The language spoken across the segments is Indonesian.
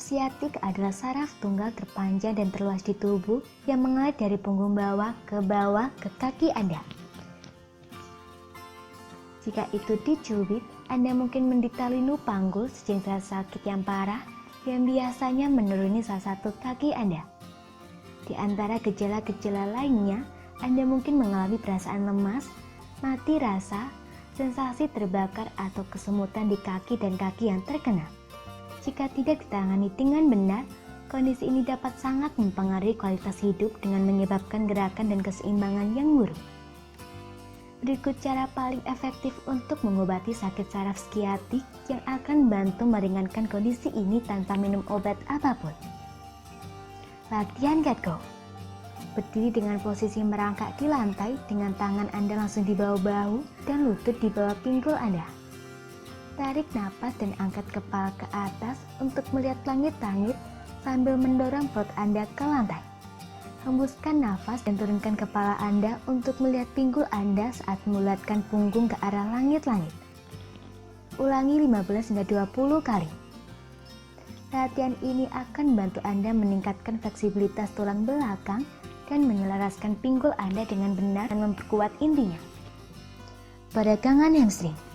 siatik adalah saraf tunggal terpanjang dan terluas di tubuh yang mengalir dari punggung bawah ke kaki Anda. Jika itu dicubit, Anda mungkin menderita linu panggul sejenis sakit yang parah yang biasanya menuruni salah satu kaki Anda. Di antara gejala-gejala lainnya, Anda mungkin mengalami perasaan lemas, mati rasa, sensasi terbakar atau kesemutan di kaki dan kaki yang terkena. Jika tidak ditangani dengan benar, kondisi ini dapat sangat mempengaruhi kualitas hidup dengan menyebabkan gerakan dan keseimbangan yang buruk. Berikut cara paling efektif untuk mengobati sakit saraf skiatik yang akan membantu meringankan kondisi ini tanpa minum obat apapun. Latihan Gatko. Berdiri dengan posisi merangkak di lantai dengan tangan Anda langsung di bawah bahu dan lutut di bawah pinggul Anda. Tarik napas dan angkat kepala ke atas untuk melihat langit-langit sambil mendorong perut Anda ke lantai. Hembuskan nafas dan turunkan kepala Anda untuk melihat pinggul Anda saat mengulatkan punggung ke arah langit-langit. Ulangi 15 hingga 20 kali. Latihan ini akan membantu Anda meningkatkan fleksibilitas tulang belakang dan menyelaraskan pinggul Anda dengan benar dan memperkuat intinya. Peregangan hamstring.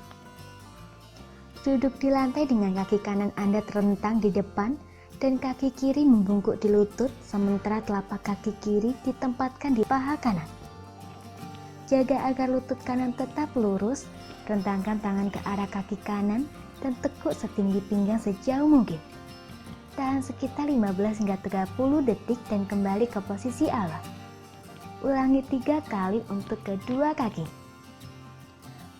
Duduk di lantai dengan kaki kanan Anda terlentang di depan dan kaki kiri membungkuk di lutut, sementara telapak kaki kiri ditempatkan di paha kanan. Jaga agar lutut kanan tetap lurus, rentangkan tangan ke arah kaki kanan dan tekuk setinggi pinggang sejauh mungkin. Tahan sekitar 15 hingga 30 detik dan kembali ke posisi awal. Ulangi 3 kali untuk kedua kaki.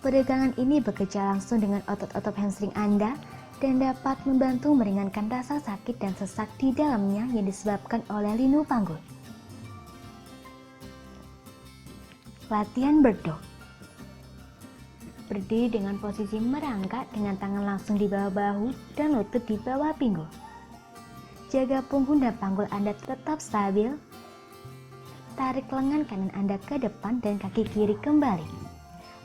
Peregangan ini bekerja langsung dengan otot-otot hamstring Anda dan dapat membantu meringankan rasa sakit dan sesak di dalamnya yang disebabkan oleh linu panggul. Latihan bird dog. Berdiri dengan posisi merangkak dengan tangan langsung di bawah bahu dan lutut di bawah pinggul. Jaga punggung dan panggul Anda tetap stabil. Tarik lengan kanan Anda ke depan dan kaki kiri kembali.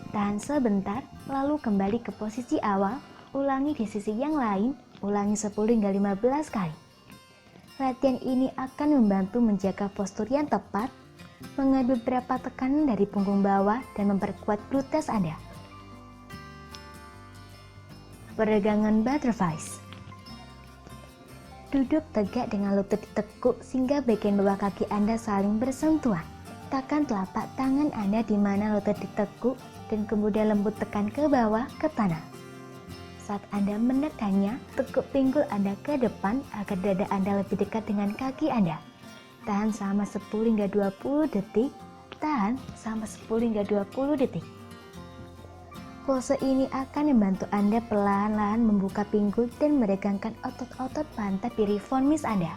Tahan sebentar, lalu kembali ke posisi awal, ulangi di sisi yang lain, ulangi 10 hingga 15 kali. Latihan ini akan membantu menjaga postur yang tepat, mengambil beberapa tekanan dari punggung bawah dan memperkuat glutes Anda. Peregangan butterflies. Duduk tegak dengan lutut ditekuk sehingga bagian bawah kaki Anda saling bersentuhan. Tekan telapak tangan Anda di mana lutut ditekuk dan kemudian lembut tekan ke bawah ke tanah. Saat Anda menekannya, tekuk pinggul Anda ke depan agar dada Anda lebih dekat dengan kaki Anda. Tahan selama 10 hingga 20 detik. Tahan selama 10 hingga 20 detik. Pose ini akan membantu Anda perlahan-lahan membuka pinggul dan meregangkan otot-otot pantat piriformis Anda.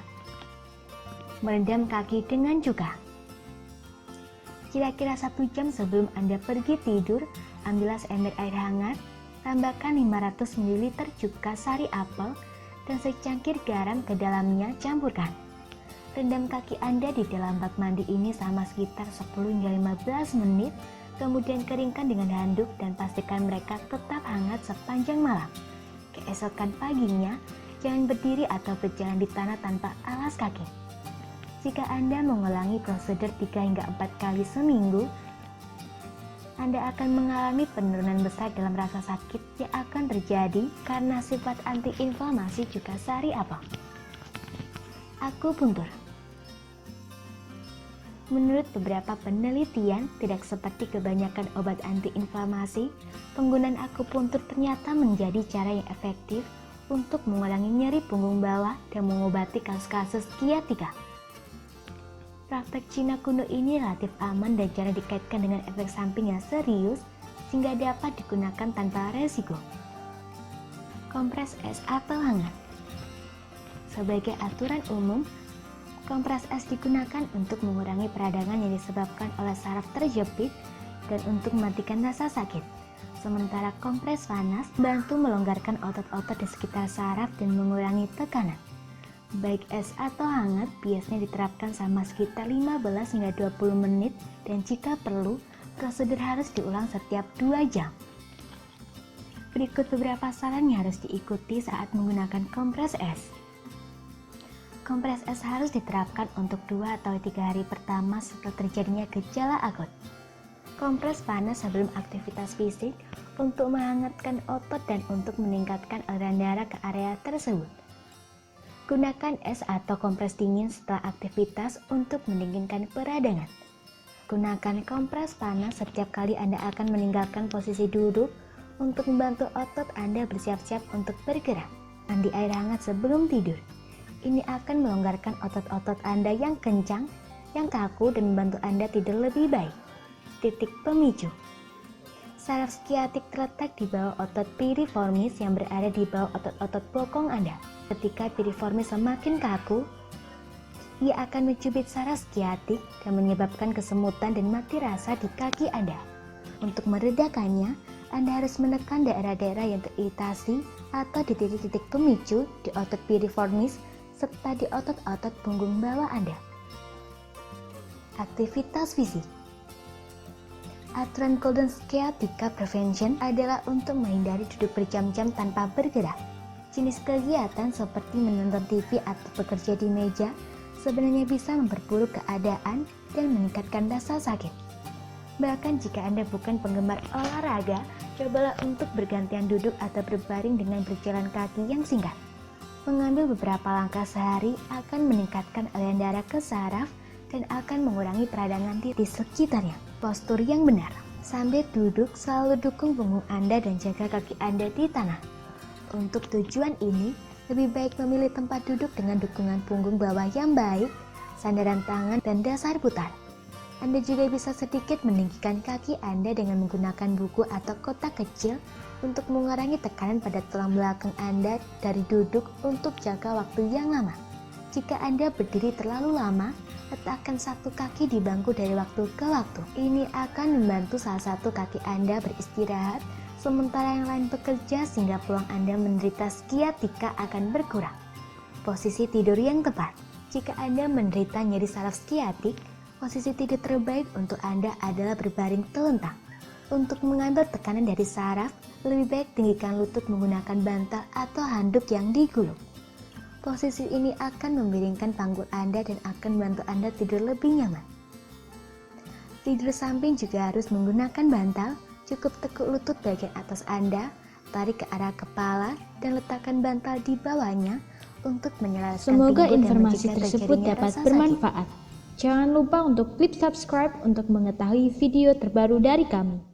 Merendam kaki dengan cuka. Kira-kira 1 jam sebelum Anda pergi tidur, ambillah seember air hangat, tambahkan 500 ml cuka sari apel dan secangkir garam ke dalamnya, campurkan. Rendam kaki Anda di dalam bak mandi ini selama sekitar 10 hingga 15 menit, kemudian keringkan dengan handuk dan pastikan mereka tetap hangat sepanjang malam. Keesokan paginya, jangan berdiri atau berjalan di tanah tanpa alas kaki. Jika Anda mengulangi prosedur 3 hingga 4 kali seminggu, Anda akan mengalami penurunan besar dalam rasa sakit yang akan terjadi karena sifat antiinflamasi cuka sari apel. Akupuntur. Menurut beberapa penelitian, tidak seperti kebanyakan obat antiinflamasi, penggunaan akupuntur ternyata menjadi cara yang efektif untuk mengurangi nyeri punggung bawah dan mengobati kasus-kasus sciatica. Praktek Cina kuno ini relatif aman dan jarang dikaitkan dengan efek samping yang serius sehingga dapat digunakan tanpa resiko. Kompres es apel hangat. Sebagai aturan umum, kompres es digunakan untuk mengurangi peradangan yang disebabkan oleh saraf terjepit dan untuk mematikan rasa sakit. Sementara kompres panas bantu melonggarkan otot-otot di sekitar saraf dan mengurangi tekanan. Baik es atau hangat biasanya diterapkan selama sekitar 15 hingga 20 menit dan jika perlu, prosedur harus diulang setiap 2 jam. Berikut beberapa saran yang harus diikuti saat menggunakan kompres es. Kompres es harus diterapkan untuk 2 atau 3 hari pertama setelah terjadinya gejala akut. Kompres panas sebelum aktivitas fisik untuk menghangatkan otot dan untuk meningkatkan aliran darah ke area tersebut. Gunakan es atau kompres dingin setelah aktivitas untuk mendinginkan peradangan. Gunakan kompres panas setiap kali Anda akan meninggalkan posisi duduk untuk membantu otot Anda bersiap-siap untuk bergerak. Mandi air hangat sebelum tidur. Ini akan melonggarkan otot-otot Anda yang kencang, yang kaku dan membantu Anda tidur lebih baik. Titik pemicu. Saraf skiatik terletak di bawah otot piriformis yang berada di bawah otot-otot bokong Anda. Ketika piriformis semakin kaku, ia akan mencubit saraf skiatik dan menyebabkan kesemutan dan mati rasa di kaki Anda. Untuk meredakannya, Anda harus menekan daerah-daerah yang teriritasi atau di titik-titik pemicu di otot piriformis serta di otot-otot punggung bawah Anda. Aktivitas fisik. Aturan Golden Sciatica Prevention adalah untuk menghindari duduk berjam-jam tanpa bergerak. Jenis kegiatan seperti menonton TV atau bekerja di meja sebenarnya bisa memperburuk keadaan dan meningkatkan rasa sakit. Bahkan jika Anda bukan penggemar olahraga, cobalah untuk bergantian duduk atau berbaring dengan berjalan kaki yang singkat. Mengambil beberapa langkah sehari akan meningkatkan aliran darah ke saraf dan akan mengurangi peradangan di sekitarnya. Postur yang benar. Sambil duduk, selalu dukung punggung Anda dan jaga kaki Anda di tanah. Untuk tujuan ini, lebih baik memilih tempat duduk dengan dukungan punggung bawah yang baik, sandaran tangan, dan dasar putar. Anda juga bisa sedikit meninggikan kaki Anda dengan menggunakan buku atau kotak kecil untuk mengurangi tekanan pada tulang belakang Anda dari duduk untuk jangka waktu yang lama. Jika Anda berdiri terlalu lama, letakkan satu kaki di bangku dari waktu ke waktu. Ini akan membantu salah satu kaki Anda beristirahat, sementara yang lain bekerja sehingga peluang Anda menderita sciatica akan berkurang. Posisi tidur yang tepat. Jika Anda menderita nyeri saraf sciatik, posisi tidur terbaik untuk Anda adalah berbaring telentang. Untuk mengambil tekanan dari saraf, lebih baik tinggikan lutut menggunakan bantal atau handuk yang digulung. Posisi ini akan memiringkan panggul Anda dan akan membantu Anda tidur lebih nyaman. Tidur samping juga harus menggunakan bantal. Cukup tekuk lutut bagian atas Anda, tarik ke arah kepala, dan letakkan bantal di bawahnya untuk menyelamatkan Semoga pinggul dan informasi mencegah tersebut terjadinya dapat rasa sakit. bermanfaat. Jangan lupa untuk klik subscribe untuk mengetahui video terbaru dari kami.